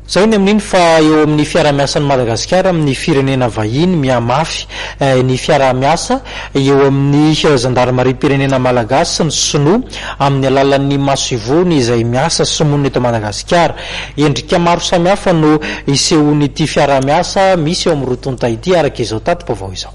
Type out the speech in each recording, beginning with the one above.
Zay ny amin'iny fa eo amin'ny fiara-miasan'ny Madagasikara amin'ny firenena vahiny miamafy ny fiara-miasa eo amin'ny Zandary pirenena malagasy ny sinoa amin'ny alalan'ny masivony izay miasa sy monina eto Madagasikara. Endrika maro samihafa no isehony ity fiara-miasa misy eo amin'ny rotonta ity araka izao tatim-baovao izao.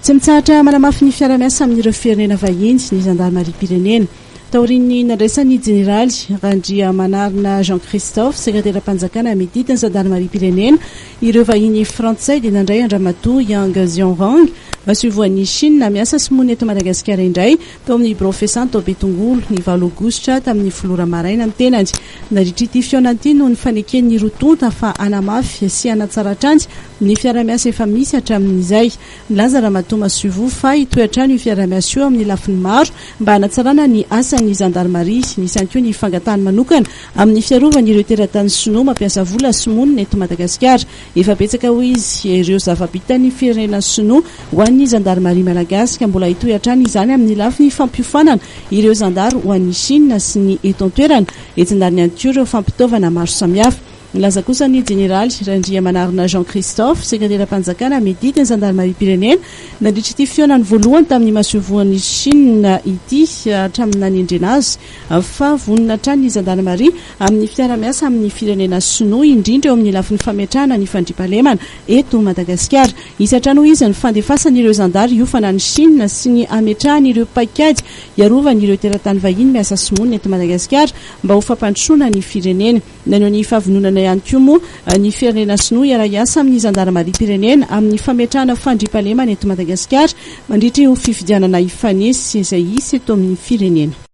Tsy mitsahatra manamafy ny fiara-miasa amin'ireo firenena vahiny ny Zandary pirenena. Tauriny nandraisany Général Randria Manarina Jean-Christophe, sekretera-panjakana meditany Zandary pirenena, ireo vahiny frantsay dia nandray andramatoa Yang Xiaorong masivoan'ny Chine miasa sy monina eto Madagasikara indray tao amin'ny professeur tao Betongolo ny 7 aogositra tamin'ny folora maraina amin'ny tenany. Naritra ity fionanty no ny faneken'ny rotonta fa anamafy sy anatsaratrany ny fiara-miasa efa misy hatramin'izay. Milaza ramatoa masivo fa itoetrano io fiara-miasa io amin'ny lafiny maro mba hanatsarana ny asan'ny Zandary nisy ihany koa ny fangatahany manokana amin'ny fiarovany ireo teratany sinoa mampiasa vola sy monina eto Madagasikara. Efa betsaka ho izy ireo zava-bitany firenena sinoa ho an'ny Zandary malagasy ka mbola hitoetrano izany amin'ny lafiny fampiofanana ireo Zandary ho an'ny Chine sy ny eto an-toerana etsindariny ihany koa ireo fampitaovana maro samihafa. Milaza kosa ny Général Randria Manarina Jean-Christophe, sekretera-panjakana meditany Zandary pirenena, nandritra ity fionany voalohany tamin'ny masovoan'ny Chine ity hatramin'ny nanendrena azy fa vonina hatrany ny Zandary amin'ny fiara-miasa amin'ny firenena sinoa indrindra eo amin'ny lafiny fametrahana ny fandriampahalemana eto Madagasikara. Isy hatrany izy ny fandefasany ireo Zandary iofana ny Chine sy ny ametrahany ireo paikady iarovany ireo teratany vahiny miasa sy monina eto Madagasikara mba ho fampandrosoana ny firenena. Naneo ny fahavononana ihany koa moa ny firenena sinoa iara-iasa amin'ny Zandary pirenena amin'ny fametrahana fandriampahalemana eto Madagasikara mandritra io fifidianana ifanesy izay isy eto amin'ny firenena.